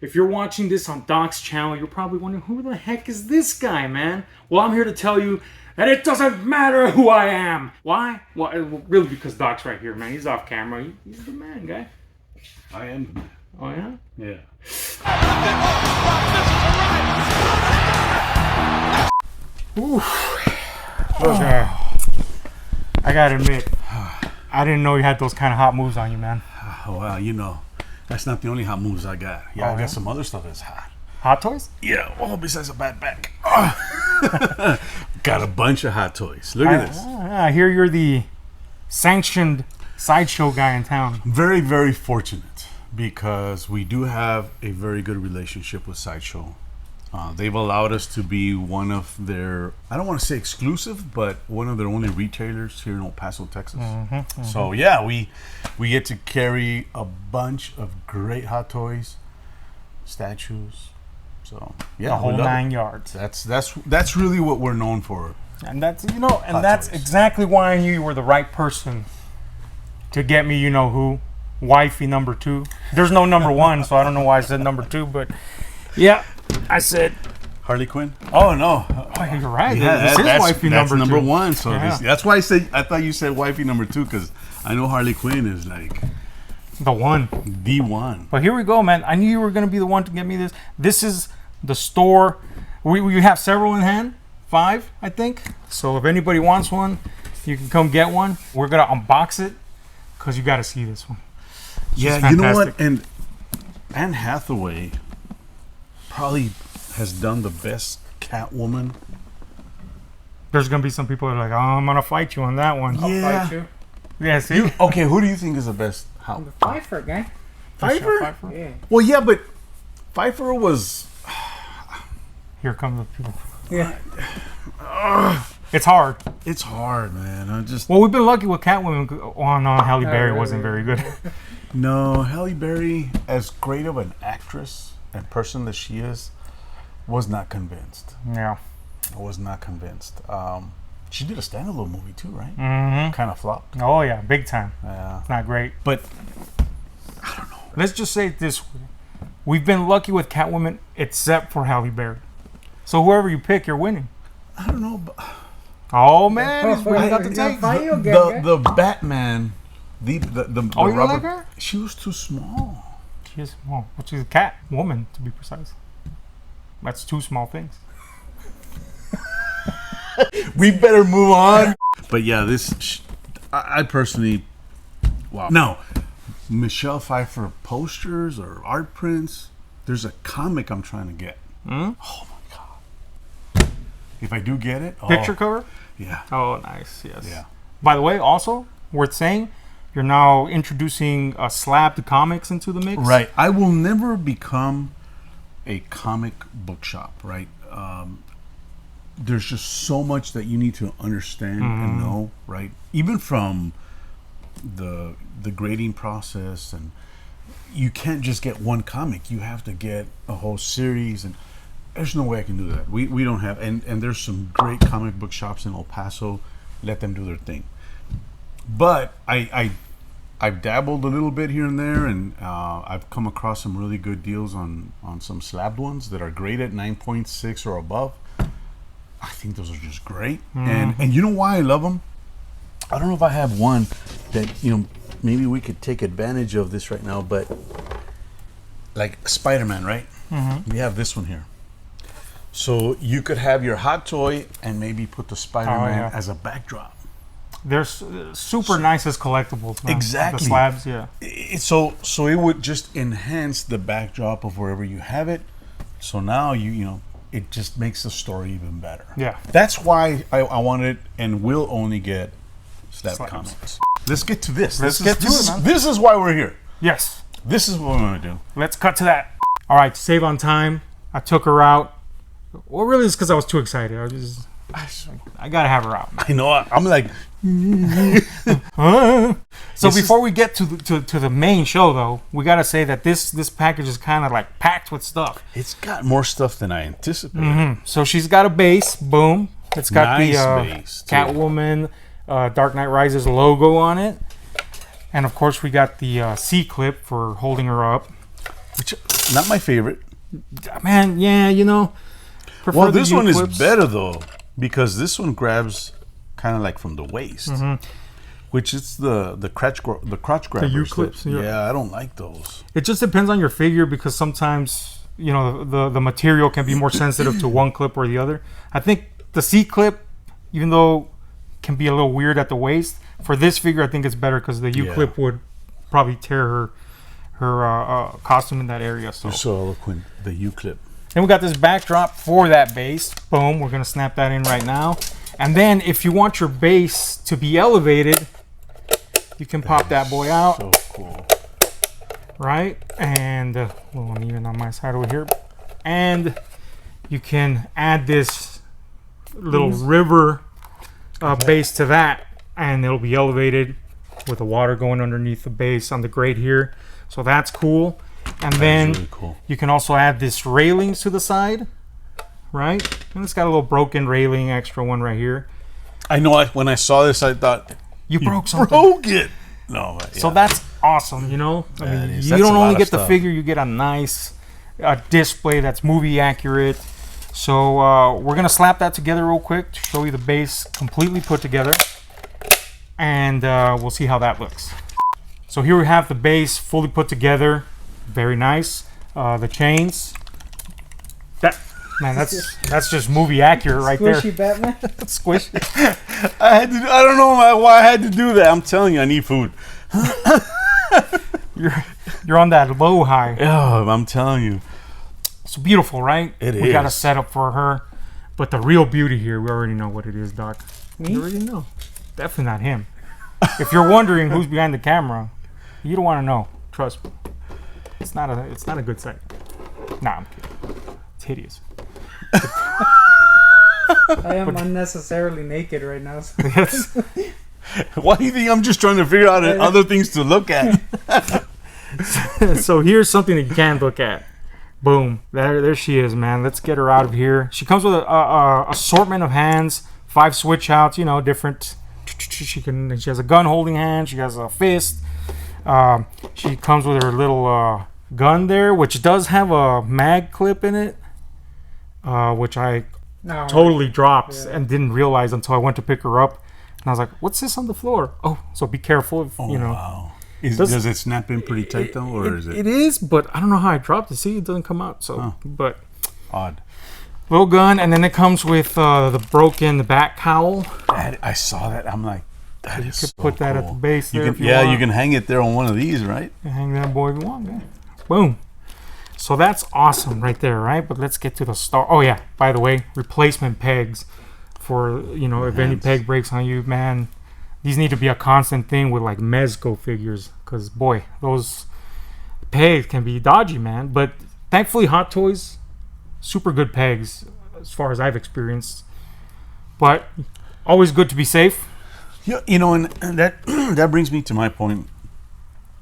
If you're watching this on Doc's channel, you're probably wondering, who the heck is this guy, man? Well, I'm here to tell you that it doesn't matter who I am. Why? Well, really, because Doc's right here, man. He's off camera. He's the man, guy. I am the man. Oh, yeah? Yeah. I gotta admit, I didn't know you had those kind of hot moves on you, man. Well, you know, that's not the only hot moves I got. Yeah, I got some other stuff that's hot. Hot toys? Yeah, all besides a bad back. Got a bunch of Hot Toys. Look at this. I hear you're the sanctioned sideshow guy in town. Very, very fortunate because we do have a very good relationship with Sideshow. They've allowed us to be one of their, I don't want to say exclusive, but one of their only retailers here in El Paso, Texas. So yeah, we get to carry a bunch of great Hot Toys, statues. So yeah, the whole 9 yards. That's really what we're known for. And that's that's exactly why I knew you were the right person to get me, you know who, wifey number 2. There's no number 1, so I don't know why I said number 2, but yeah, I said Harley Quinn. Oh no, oh, you're right. Yeah, this is wifey number 2. Number 1. So yeah. That's why I thought you said wifey number 2 because I know Harley Quinn is like the one. But here we go, man. I knew you were going to be the one to get me this. This is the store. We have several in hand. 5, I think. So if anybody wants one, you can come get one. We're going to unbox it because you got to see this one. Yeah, you know what? And Anne Hathaway probably has done the best Catwoman. There's going to be some people that are like, oh, I'm going to fight you on that one. Yeah. I'll fight you. Yeah, see? Okay, who do you think is the best? How? Pfeiffer guy. Pfeiffer? Yeah. Well, yeah, but Pfeiffer was... Here come the people. Yeah. It's hard. It's hard, man. Well, we've been lucky with Catwoman. Oh, no, Halle Berry wasn't very good. No, Halle Berry, as great of an actress and person that she is, was not convinced. Yeah. I was not convinced. She did a standalone movie too, right? Mm-hmm. Kind of flopped. Oh, yeah, big time. Yeah. Not great. But, I don't know. Let's just say it this way. We've been lucky with Catwoman except for Halle Berry. So whoever you pick, you're winning. I don't know. But oh, man. He's bringing out the tape. The Batman, the oh, you Robert, like her? she was too small. She is small. Well, she's a cat woman, to be precise. That's 2 small things. We better move on. But yeah, I personally, wow. Now, Michelle Pfeiffer posters or art prints. There's a comic I'm trying to get. Mm? Oh my god! If I do get it, Picture cover? Yeah. Oh, nice. Yes. Yeah. By the way, also worth saying, you're now introducing a slab to comics into the mix. Right. I will never become a comic book shop. Right. There's just so much that you need to understand and know. Right. Even from the grading process, and you can't just get one comic. You have to get a whole series, and there's no way I can do that. We don't have, and there's some great comic book shops in El Paso. Let them do their thing. But I've dabbled a little bit here and there, and I've come across some really good deals on some slabbed ones that are great at 9.6 or above. I think those are just great, and you know why I love them? I don't know if I have one that, maybe we could take advantage of this right now, but like Spider-Man, right? We have this one here. So you could have your hot toy and maybe put the Spider-Man as a backdrop. They're super nice as collectibles, man. Exactly. The slabs, yeah. So it would just enhance the backdrop of wherever you have it. So now it just makes the story even better. Yeah. That's why I wanted and will only get slab comics. Let's get to this. Let's get to it, man. This is why we're here. Yes. This is what we're going to do. Let's cut to that. All right, to save on time, I took her out. Well, really, it's because I was too excited. I got to have her out. I know. I'm like... So before we get to the main show, though, we got to say that this package is kind of like packed with stuff. It's got more stuff than I anticipated. So she's got a base. Boom. It's got nice the base, Catwoman Dark Knight Rises logo on it. And, of course, we got the C-clip for holding her up. Which, not my favorite. Man, yeah, you know. Well, this one is U-clips. better though, because this one grabs kind of like from the waist, which is the crotch grabbers. The U-clips. Yeah, I don't like those. It just depends on your figure because sometimes, you know, the material can be more sensitive to one clip or the other. I think the C clip, even though can be a little weird at the waist, for this figure I think it's better because the U clip would probably tear her costume in that area. So. You're so eloquent. The U clip. Then we got this backdrop for that base. Boom, we're gonna snap that in right now. And then if you want your base to be elevated, you can pop that boy out. So cool. Right? And a little uneven on my side over here. And you can add this little river base to that, and it'll be elevated with the water going underneath the base on the grate here. So that's cool. And then really cool. You can also add this railings to the side, right? And it's got a little broken railing, extra one right here. I know. When I saw this, I thought you broke something. Broke it. No. Yeah. So that's awesome. You know, I mean, is. you That's don't a lot only of get the stuff. figure, you get a nice display that's movie accurate. So we're gonna slap that together real quick to show you the base completely put together, and we'll see how that looks. So here we have the base fully put together. Very nice. The chains. That's just movie accurate right there. Squishy Batman. Squishy. I don't know why I had to do that. I'm telling you, I need food. You're on that low high. Oh, I'm telling you. It's beautiful, right? It We got a is. setup for her. But the real beauty here, we already know what it is, Doc. Me? You already know. Definitely not him. If you're wondering who's behind the camera, you don't want to know. Trust me. It's not a good sight. Nah, I'm kidding. It's hideous. I am unnecessarily naked right now. So. Yes. Why do you think I'm just trying to figure out other things to look at? So here's something that you can look at. Boom. There she is, man. Let's get her out of here. She comes with a assortment of hands, 5 switch outs, you know, different. She has a gun holding hand. She has a fist. She comes with her little gun there, which does have a mag clip in it, which I No, totally dropped and didn't realize until I went to pick her up. And I was like, what's this on the floor? Oh, so be careful if, you know. Wow. Does it snap in pretty tight though, or is it? It is, but I don't know how I dropped it. See, it doesn't come out. So, but Odd. little gun, and then it comes with the broken back cowl. I saw that. I'm like, that is Could so put that cool. at the base there. If you Yeah, want. you can hang it there on one of these, right? You hang that boy if you want, man. Boom. So that's awesome right there, right? But let's get to the star. Oh yeah, by the way, replacement pegs for, you know, if any peg breaks on you, man. These need to be a constant thing with like Mezco figures, because boy, those pegs can be dodgy, man. But thankfully, Hot Toys, super good pegs as far as I've experienced. But always good to be safe. Yeah, you know, and that that brings me to my point.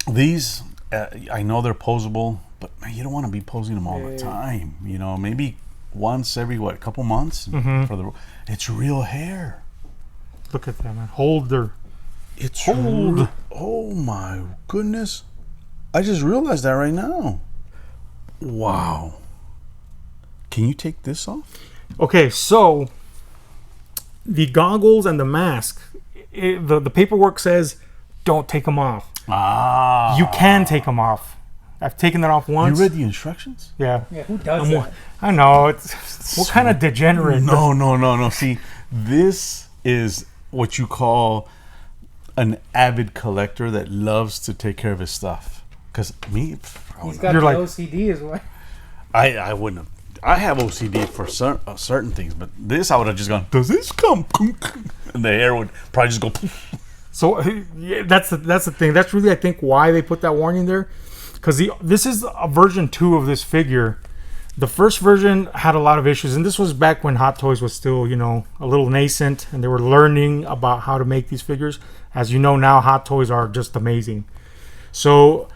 These, I know they're posable, but man, you don't want to be posing them all the time. You know, maybe once every couple months for the. It's real hair. Look at that, man. Holder. It's oh my goodness! I just realized that right now. Wow. Can you take this off? Okay, so the goggles and the mask, the paperwork says don't take them off. Ah. You can take them off. I've taken that off once. You read the instructions? Yeah. Yeah, who does that? I know. It's what kind of degenerate? No. See, this is what you call an avid collector that loves to take care of his stuff. Because me, He's got You're the like- OCD as well. I wouldn't have. I have OCD for certain things, but this I would have just gone, does this come? And the hair would probably just go. So yeah, that's the thing. That's really, I think, why they put that warning there. Because this is a version 2 of this figure. The first version had a lot of issues, and this was back when Hot Toys was still, you know, a little nascent, and they were learning about how to make these figures. As you know now, Hot Toys are just amazing. So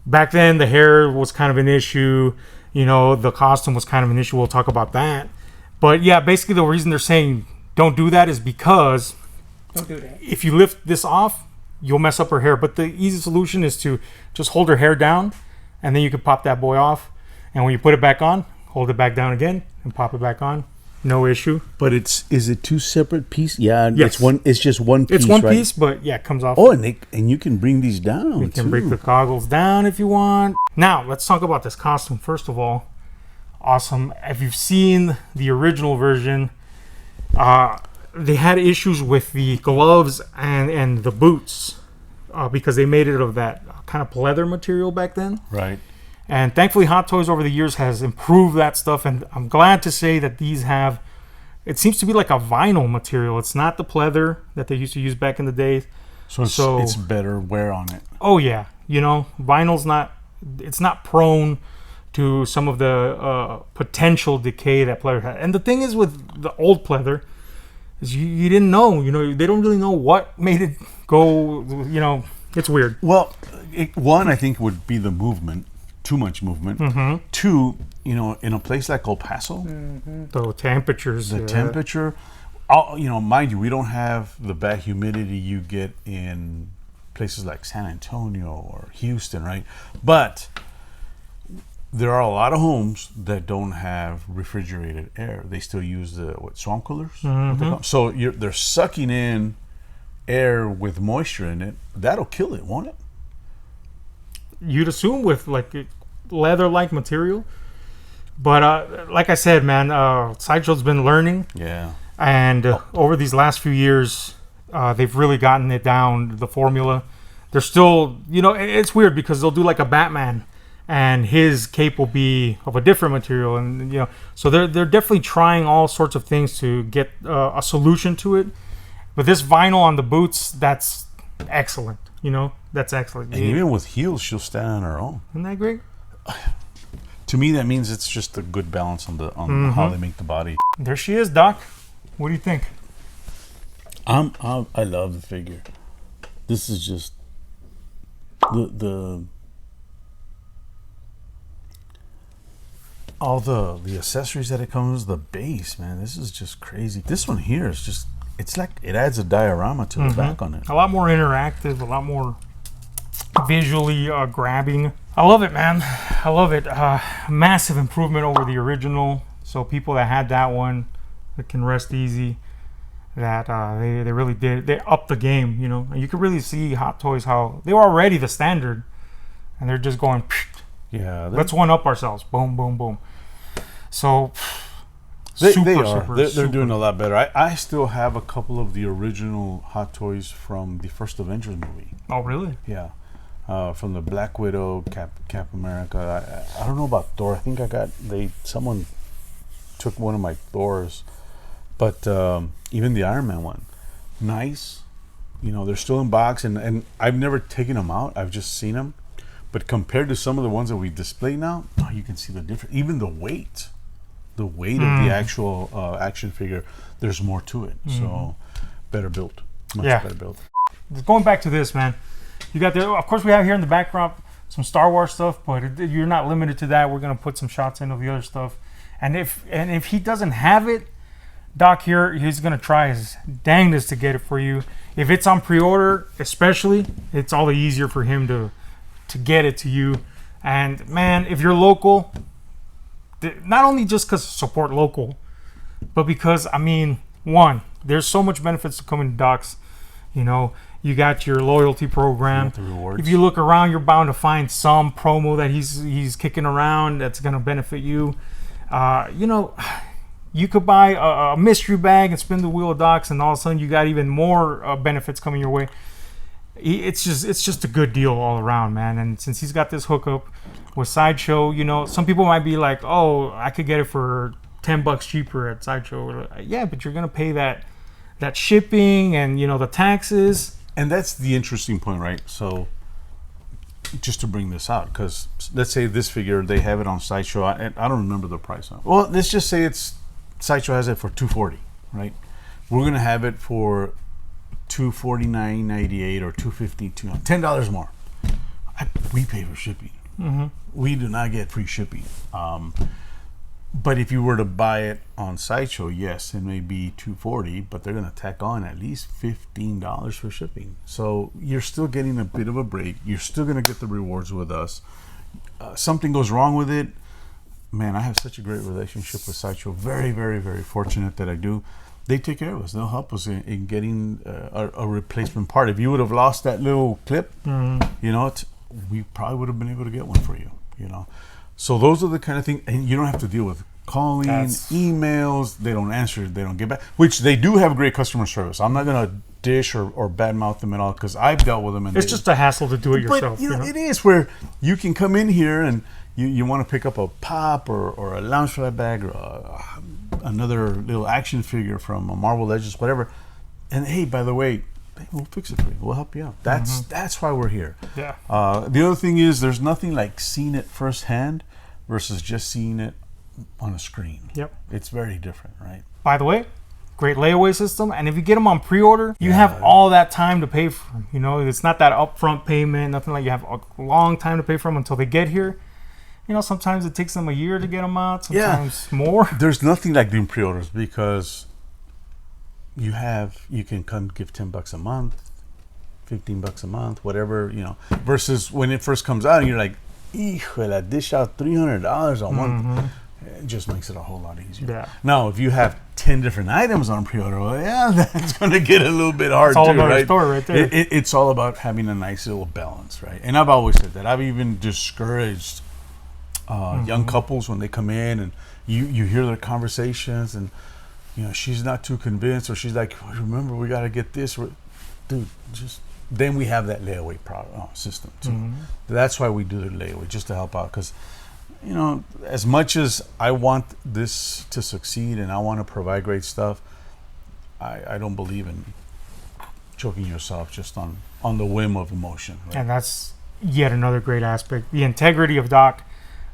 back then, the hair was kind of an issue. You know, the costume was kind of an issue. We'll talk about that. But yeah, basically the reason they're saying don't do that is because Don't do that. if you lift this off, you'll mess up her hair. But the easy solution is to just hold her hair down and then you can pop that boy off. And when you put it back on, hold it back down again and pop it back on. No issue. But is it two separate pieces? Yeah, Yes. It's just one piece. It's one right? piece, but yeah, it comes off. Oh, and you can bring these down. You can break the goggles down if you want. Now, let's talk about this costume. First of all, awesome. If you've seen the original version, they had issues with the gloves and the boots because they made it of that kind of pleather material back then. Right. And thankfully, Hot Toys over the years has improved that stuff. And I'm glad to say that these have, it seems to be like a vinyl material. It's not the pleather that they used to use back in the day. So it's better wear on it. Oh yeah, vinyl's not prone to some of the potential decay that pleather had. And the thing is with the old pleather is you didn't know, they don't really know what made it go, it's weird. Well, one I think would be the movement, too much movement. Mm-hmm. Two, in a place like El Paso, The temperatures. the temperature, mind you, we don't have the bad humidity you get in places like San Antonio or Houston, right? But there are a lot of homes that don't have refrigerated air. They still use the swamp coolers. Mm-hmm. So they're sucking in air with moisture in it. That'll kill it, won't it? You'd assume with like leather-like material. But like I said, man, Sideshow's been learning. Yeah. And over these last few years, they've really gotten it down, the formula. They're still, it's weird because they'll do like a Batman and his cape will be of a different material. And, so they're definitely trying all sorts of things to get a solution to it. But this vinyl on the boots, that's excellent. That's excellent. And even with heels, she'll stand on her own. Isn't that great? To me, that means it's just a good balance on how they make the body. There she is, Doc. What do you think? I love the figure. This is just the all the accessories that it comes, the base, man. This is just crazy. This one here is just, it's like it adds a diorama to the back on it. A lot more interactive, a lot more visually grabbing. I love it, man. I love it. Massive improvement over the original. So people that had that one, that can rest easy. That they really did. They upped the game, And you can really see Hot Toys how they were already the standard, and they're just going. Yeah, Let's one up ourselves. Boom, boom, boom. So they are. They're doing a lot better. I still have a couple of the original Hot Toys from the first Avengers movie. Oh, really? Yeah. From the Black Widow, Cap America. I don't know about Thor. I think someone took one of my Thors, but even the Iron Man one, nice. They're still in box, and I've never taken them out. I've just seen them, but compared to some of the ones that we display now, you can see the difference. Even the weight of the actual action figure, there's more to it. So better built, much better built. Going back to this, man. You got of course, we have here in the backdrop some Star Wars stuff, but you're not limited to that. We're gonna put some shots in of the other stuff, and if he doesn't have it, Doc here, he's gonna try his dangest to get it for you. If it's on pre-order, especially, it's all the easier for him to get it to you. And man, if you're local, not only just because support local, but because one, there's so much benefits to coming to Doc's. You got your loyalty program. The rewards. If you look around, you're bound to find some promo that he's kicking around that's going to benefit you. You could buy a mystery bag and spin the wheel of Docs, and all of a sudden you got even more benefits coming your way. It's just a good deal all around, man. And since he's got this hookup with Sideshow, some people might be like, "Oh, I could get it for $10 cheaper at Sideshow." Yeah, but you're gonna pay that shipping and the taxes. And that's the interesting point, right? So, just to bring this out, because let's say this figure, they have it on Sideshow. I don't remember the price on it. Well, let's just say Sideshow has it for $240, right? We're gonna have it for $249.98 or $250, $10 more. We pay for shipping. We do not get free shipping. But if you were to buy it on Sideshow, yes, it may be $240, but they're going to tack on at least $15 for shipping. So you're still getting a bit of a break. You're still going to get the rewards with us. something goes wrong with it, man, I have such a great relationship with Sideshow. Very, very, very fortunate that I do. They take care of us. They'll help us in getting a replacement part. If you would have lost that little clip, you know, we probably would have been able to get one for you, you know. So those are the kind of things, and you don't have to deal with calling, emails. They don't answer. They don't get back, which they do have great customer service. I'm not going to dish or badmouth them at all because I've dealt with them. And It's just a hassle to do it yourself. But, you know, it is where you can come in here and you want to pick up a pop or a lounge fly bag or another little action figure from a Marvel Legends, whatever. And hey, by the way, we'll fix it for you. We'll help you out. That's why we're here. Yeah. The other thing is there's nothing like seeing it firsthand versus just seeing it on a screen. Yep. It's very different, right? By the way, great layaway system, and if you get them on pre-order, you have all that time to pay for them. You know, it's not that upfront payment, nothing like you have a long time to pay for them until they get here. You know, sometimes it takes them a year to get them out, sometimes more. There's nothing like doing pre-orders because you can come give $10 a month, $15 a month, whatever, you know, versus when it first comes out and you're like, I dish out $300 a month. It just makes it a whole lot easier. Yeah. Now, if you have 10 different items on pre-order, well, yeah, that's going to get a little bit hard. It's all too, about right? your story right there. It's all about having a nice little balance, right? And I've always said that. I've even discouraged young couples when they come in and you hear their conversations and, you know, she's not too convinced or she's like, remember, we got to get this. Dude, then we have that layaway system too. That's why we do the layaway, just to help out because, you know, as much as I want this to succeed and I want to provide great stuff, I don't believe in choking yourself just on the whim of emotion. Right? And that's yet another great aspect. The integrity of Doc,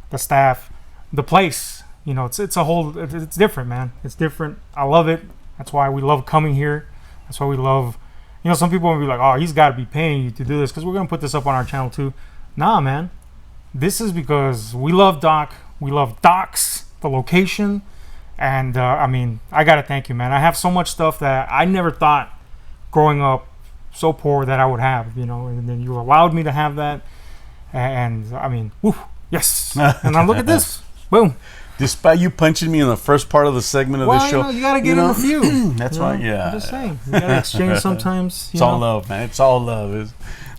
the staff, the place. You know, it's different, man. It's different. I love it. That's why we love coming here. That's why we love, you know, some people will be like, oh, he's got to be paying you to do this because we're going to put this up on our channel too. Nah, man. This is because we love Doc. We love Doc's, the location. And, I mean, I got to thank you, man. I have so much stuff that I never thought growing up so poor that I would have, you know. And then you allowed me to have that. And, I mean, whew, yes. And now look at this. Boom. Despite you punching me in the first part of the segment of this show. You know, you got to get in a few. That's right, yeah. I'm just saying. You got to exchange sometimes. It's all love, man. It's all love.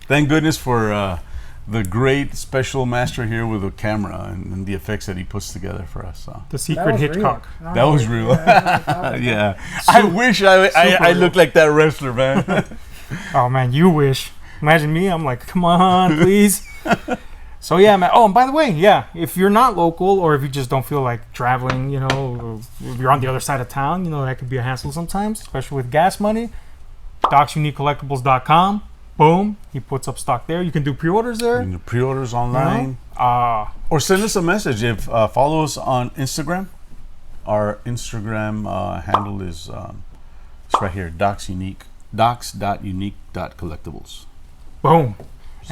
Thank goodness for the great special master here with the camera and the effects that he puts together for us. So. The secret Hitchcock. That was real. Yeah. I wish I looked like that wrestler, man. Oh, man, you wish. Imagine me. I'm like, come on, please. So, yeah, man. Oh, and by the way, yeah, if you're not local or if you just don't feel like traveling, you know, if you're on the other side of town, you know, that could be a hassle sometimes, especially with gas money. DocsUniqueCollectibles.com. Boom. He puts up stock there. You can do pre-orders there. You can do pre-orders online. You know? Or send us a message. If follow us on Instagram. Our Instagram handle is it's right here, docs.unique.collectibles. Boom.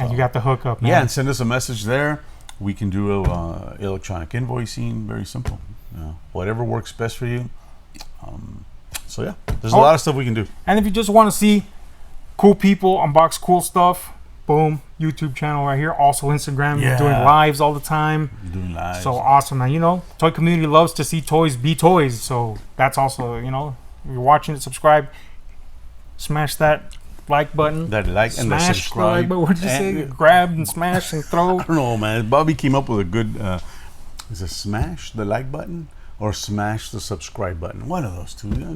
And you got the hookup, man. Yeah, and send us a message there. We can do electronic invoicing. Very simple. You know, whatever works best for you. So yeah, there's a lot of stuff we can do. And if you just want to see cool people unbox cool stuff, boom, YouTube channel right here. Also Instagram. Yeah. You're doing lives all the time. Doing lives. So awesome, man. You know, toy community loves to see toys be toys. So that's also, you know, if you're watching it, subscribe. Smash that like button. That like and the smash subscribe. The like button. What did you say? Grab and smash and throw. I don't know, man. Bobby came up with a good. Is it smash the like button or smash the subscribe button? One of those two. You know,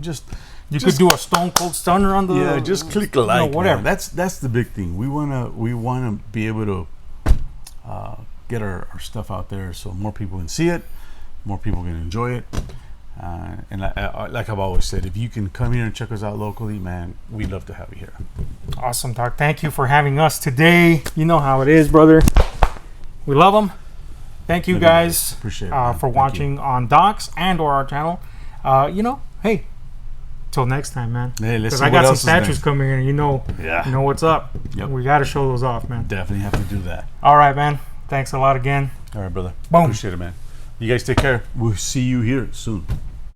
you could do a Stone Cold Stunner on the. Just click a like. You know, whatever. Man. That's the big thing. We wanna be able to get our stuff out there so more people can see it, more people can enjoy it. And like I've always said, if you can come here and check us out locally, man, we'd love to have you here. Awesome, Doc. Thank you for having us today. You know how it is, brother. We love them. Thank you guys Appreciate it, for watching on Docs and or our channel. You know, hey, till next time, man. Hey, let's Because see I what got some else is statues next. coming in, and you know what's up. Yep. We got to show those off, man. Definitely have to do that. All right, man. Thanks a lot again. All right, brother. Boom. Appreciate it, man. You guys take care. We'll see you here soon.